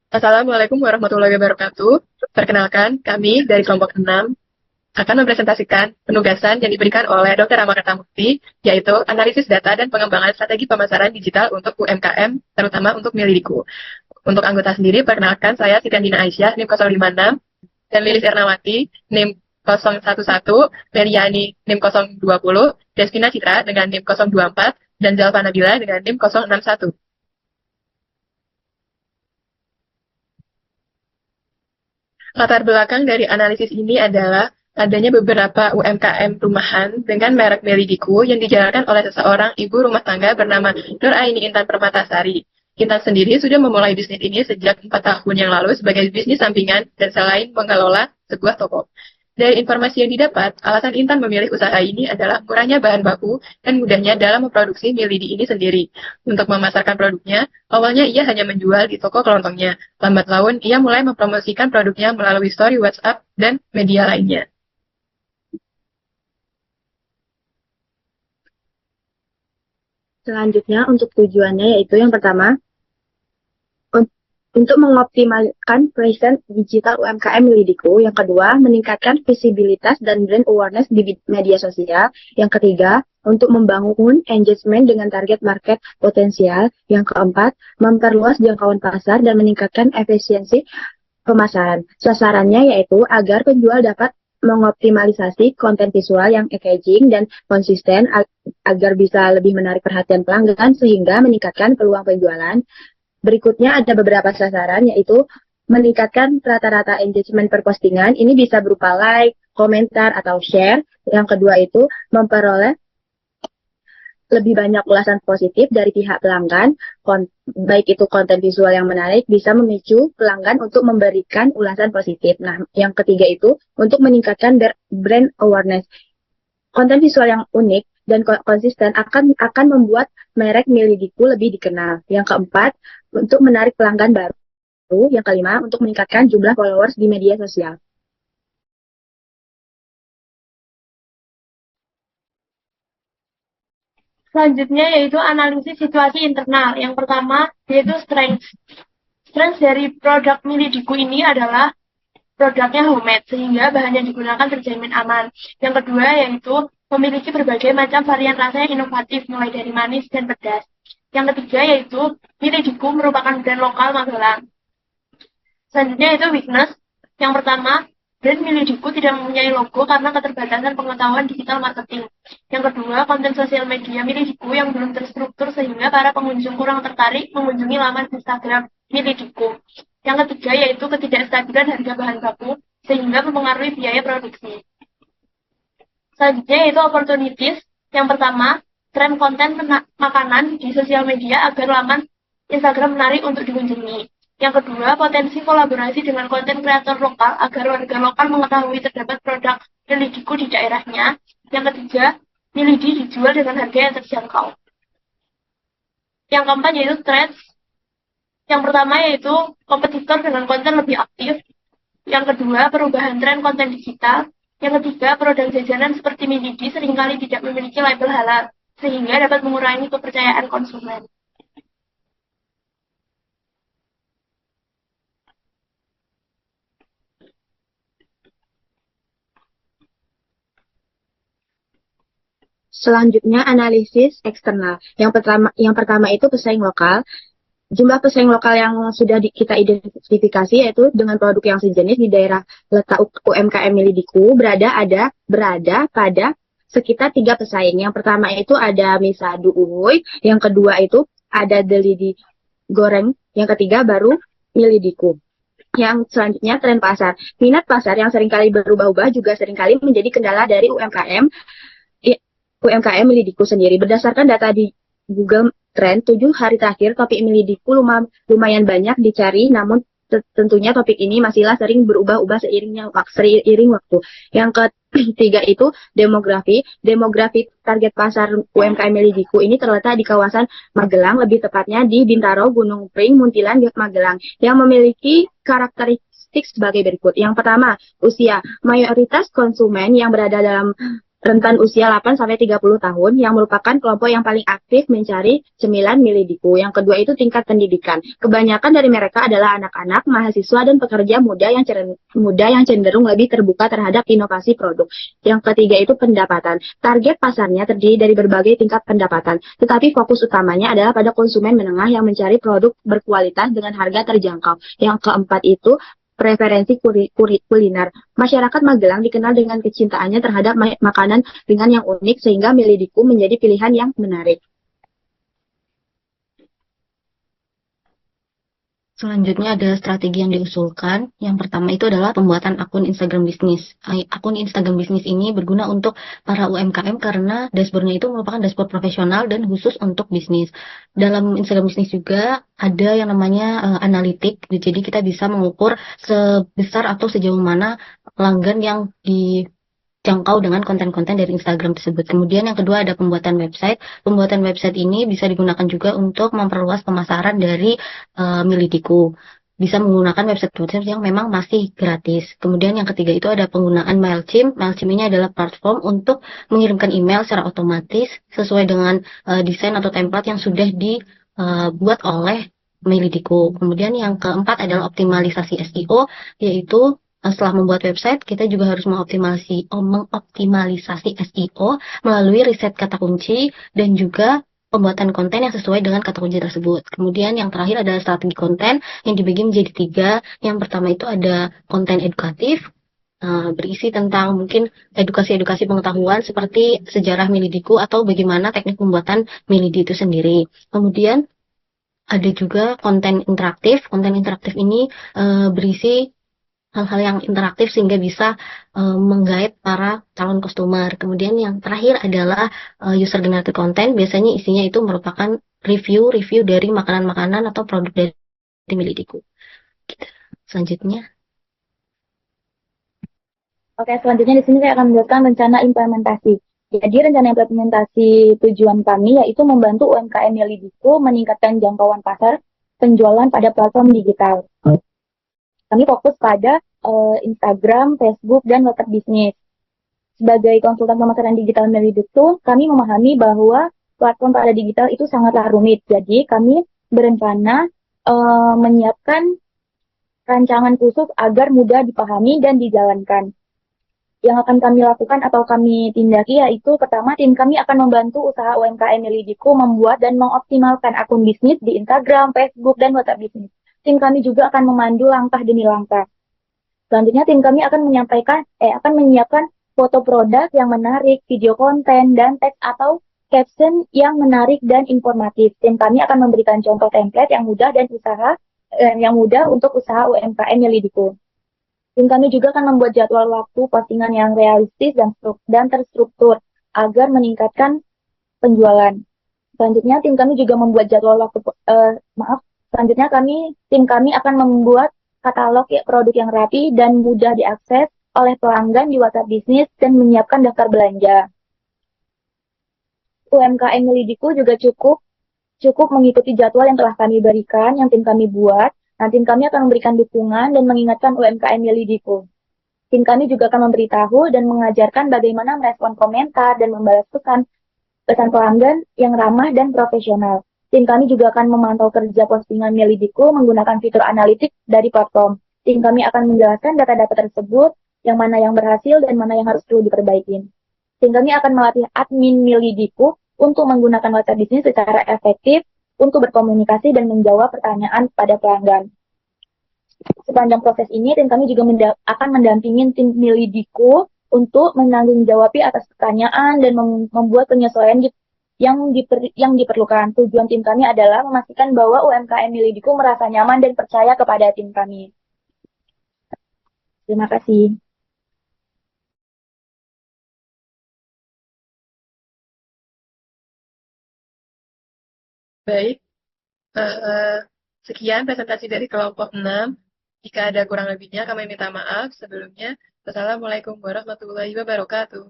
Assalamualaikum warahmatullahi wabarakatuh. Perkenalkan, kami dari kelompok 6 akan mempresentasikan penugasan yang diberikan oleh Dr. Rama Kertamukti, yaitu analisis data dan pengembangan strategi pemasaran digital untuk UMKM, terutama untuk Mililiku. Untuk anggota sendiri, perkenalkan saya Siti Aisyah, NIM 056, dan Lilis Ernawati, NIM 011, Meriani NIM 020, Destina Citra dengan NIM 024, dan Zalfa Nabila dengan NIM 061. Latar belakang dari analisis ini adalah adanya beberapa UMKM rumahan dengan merek Melidiku yang dijalankan oleh seseorang ibu rumah tangga bernama Nur Aini Intan Permatasari. Intan sendiri sudah memulai bisnis ini sejak 4 tahun yang lalu sebagai bisnis sampingan dan selain mengelola sebuah toko. Dari informasi yang didapat, alasan Intan memilih usaha ini adalah murahnya bahan baku dan mudahnya dalam memproduksi milidi ini sendiri. Untuk memasarkan produknya, awalnya ia hanya menjual di toko kelontongnya. Lambat laun, ia mulai mempromosikan produknya melalui story WhatsApp dan media lainnya. Selanjutnya untuk tujuannya yaitu yang pertama, untuk mengoptimalkan presence digital UMKM Lidiku. Yang kedua, meningkatkan visibilitas dan brand awareness di media sosial. Yang ketiga, untuk membangun engagement dengan target market potensial. Yang keempat, memperluas jangkauan pasar dan meningkatkan efisiensi pemasaran. Sasarannya yaitu agar penjual dapat mengoptimalisasi konten visual yang engaging dan konsisten agar bisa lebih menarik perhatian pelanggan sehingga meningkatkan peluang penjualan. Berikutnya ada beberapa sasaran yaitu meningkatkan rata-rata engagement per postingan. Ini bisa berupa like, komentar, atau share. Yang kedua itu memperoleh lebih banyak ulasan positif dari pihak pelanggan, baik itu konten visual yang menarik, bisa memicu pelanggan untuk memberikan ulasan positif. Nah, yang ketiga itu untuk meningkatkan brand awareness. Konten visual yang unik dan konsisten akan membuat merek Milidiku lebih dikenal. Yang keempat, untuk menarik pelanggan baru. Yang kelima, untuk meningkatkan jumlah followers di media sosial. Selanjutnya yaitu analisis situasi internal. Yang pertama yaitu strength. Strength dari produk Milidiku ini adalah produknya homemade sehingga bahan yang digunakan terjamin aman. Yang kedua yaitu memiliki berbagai macam varian rasa yang inovatif mulai dari manis dan pedas. Yang ketiga yaitu Milidiku merupakan brand lokal Magelang. Selanjutnya yaitu weakness. Yang pertama, brand Milidiku tidak mempunyai logo karena keterbatasan pengetahuan digital marketing. Yang kedua, konten sosial media Milidiku yang belum terstruktur sehingga para pengunjung kurang tertarik mengunjungi laman Instagram Milidiku. Yang ketiga yaitu ketidakstabilan harga bahan baku sehingga mempengaruhi biaya produksi. Selanjutnya yaitu opportunities. Yang pertama, tren konten makanan di sosial media agar laman Instagram menarik untuk dikunjungi. Yang kedua, potensi kolaborasi dengan konten kreator lokal agar warga lokal mengetahui terdapat produk Milidiku di daerahnya. Yang ketiga, Milidi dijual dengan harga yang terjangkau. Yang keempat yaitu threats. Yang pertama yaitu kompetitor dengan konten lebih aktif. Yang kedua, perubahan tren konten digital. Yang ketiga, produk jajanan seperti Milidi seringkali tidak memiliki label halal, sehingga dapat mengurangi kepercayaan konsumen. Selanjutnya analisis eksternal. Yang pertama itu pesaing lokal. Jumlah pesaing lokal yang sudah kita identifikasi yaitu dengan produk yang sejenis di daerah letak UMKM Milidiku berada pada sekitar 3 pesaing. Yang pertama itu ada Misadu Uhuy, yang kedua itu ada Delidi Goreng, yang ketiga baru Milidiku. Yang selanjutnya tren pasar. Minat pasar yang seringkali berubah-ubah juga seringkali menjadi kendala dari UMKM Milidiku sendiri. Berdasarkan data di Google Trend, 7 hari terakhir topik Milidiku lumayan banyak dicari, namun tentunya topik ini masihlah sering berubah-ubah seiring waktu. Yang ketiga itu demografi. Demografi target pasar UMKM Milidiku ini terletak di kawasan Magelang, lebih tepatnya di Bintaro, Gunung Pring, Muntilan, Magelang, yang memiliki karakteristik sebagai berikut. Yang pertama, usia. Mayoritas konsumen yang berada dalam rentan usia 8-30 tahun yang merupakan kelompok yang paling aktif mencari cemilan Milidikku. Yang kedua itu tingkat pendidikan. Kebanyakan dari mereka adalah anak-anak, mahasiswa, dan pekerja muda yang cenderung lebih terbuka terhadap inovasi produk. Yang ketiga itu pendapatan. Target pasarnya terdiri dari berbagai tingkat pendapatan, tetapi fokus utamanya adalah pada konsumen menengah yang mencari produk berkualitas dengan harga terjangkau. Yang keempat itu preferensi kuliner. Masyarakat Magelang dikenal dengan kecintaannya terhadap makanan ringan yang unik sehingga Milidikku menjadi pilihan yang menarik. Selanjutnya ada strategi yang diusulkan. Yang pertama itu adalah pembuatan akun Instagram bisnis. Akun Instagram bisnis ini berguna untuk para UMKM karena dashboardnya itu merupakan dashboard profesional dan khusus untuk bisnis. Dalam Instagram bisnis juga ada yang namanya analitik. Jadi kita bisa mengukur sebesar atau sejauh mana pelanggan yang dijangkau dengan konten-konten dari Instagram tersebut. Kemudian yang kedua ada pembuatan website. Pembuatan website ini bisa digunakan juga untuk memperluas pemasaran dari Milidikku. Bisa menggunakan website yang memang masih gratis. Kemudian yang ketiga itu ada penggunaan MailChimp. MailChimp ini adalah platform untuk mengirimkan email secara otomatis sesuai dengan desain atau template yang sudah dibuat oleh Milidikku. Kemudian yang keempat adalah optimalisasi SEO, yaitu setelah membuat website, kita juga harus mengoptimalisasi SEO melalui riset kata kunci dan juga pembuatan konten yang sesuai dengan kata kunci tersebut. Kemudian yang terakhir adalah strategi konten yang dibagi menjadi 3. Yang pertama itu ada konten edukatif, berisi tentang mungkin edukasi-edukasi pengetahuan seperti sejarah Milidikku atau bagaimana teknik pembuatan Milidi itu sendiri. Kemudian ada juga konten interaktif. Konten interaktif ini berisi hal-hal yang interaktif sehingga bisa menggait para calon customer. Kemudian yang terakhir adalah user generated content. Biasanya isinya itu merupakan review dari makanan-makanan atau produk dari Milidikku. Gitu. Selanjutnya. Oke, selanjutnya di sini saya akan menjelaskan rencana implementasi. Jadi rencana implementasi tujuan kami yaitu membantu UMKM Milidikku meningkatkan jangkauan pasar penjualan pada platform digital. Kami fokus pada Instagram, Facebook, dan WhatsApp bisnis. Sebagai konsultan pemasaran digital Milidikku, kami memahami bahwa platform pada digital itu sangatlah rumit. Jadi kami berencana menyiapkan rancangan khusus agar mudah dipahami dan dijalankan. Yang akan kami lakukan atau kami tindaki yaitu pertama, tim kami akan membantu usaha UMKM Milidikku membuat dan mengoptimalkan akun bisnis di Instagram, Facebook, dan WhatsApp bisnis. Tim kami juga akan memandu langkah demi langkah. Selanjutnya tim kami akan menyiapkan foto produk yang menarik, video konten, dan teks atau caption yang menarik dan informatif. Tim kami akan memberikan contoh template yang mudah untuk usaha UMKM Milidikku. Tim kami juga akan membuat jadwal waktu postingan yang realistis dan terstruktur agar meningkatkan penjualan. Selanjutnya tim kami juga membuat jadwal waktu tim kami akan membuat katalog produk yang rapi dan mudah diakses oleh pelanggan di WhatsApp bisnis dan menyiapkan daftar belanja. UMKM Milidikku juga cukup mengikuti jadwal yang telah kami berikan, yang tim kami buat. Nah, tim kami akan memberikan dukungan dan mengingatkan UMKM Milidikku. Tim kami juga akan memberitahu dan mengajarkan bagaimana merespon komentar dan membalas pesan pelanggan yang ramah dan profesional. Tim kami juga akan memantau kerja postingan Milidikku menggunakan fitur analitik dari platform. Tim kami akan menjelaskan data-data tersebut, yang mana yang berhasil dan mana yang harus perlu diperbaiki. Tim kami akan melatih admin Milidikku untuk menggunakan WhatsApp bisnis secara efektif untuk berkomunikasi dan menjawab pertanyaan pada pelanggan. Sepanjang proses ini, tim kami juga akan mendampingi tim Milidikku untuk menanggung-jawabi atas pertanyaan dan membuat penyesuaian yang diperlukan. Tujuan tim kami adalah memastikan bahwa UMKM Milidikku merasa nyaman dan percaya kepada tim kami. Terima kasih. Baik, sekian presentasi dari kelompok 6. Jika ada kurang lebihnya, kami minta maaf sebelumnya. Wassalamualaikum warahmatullahi wabarakatuh.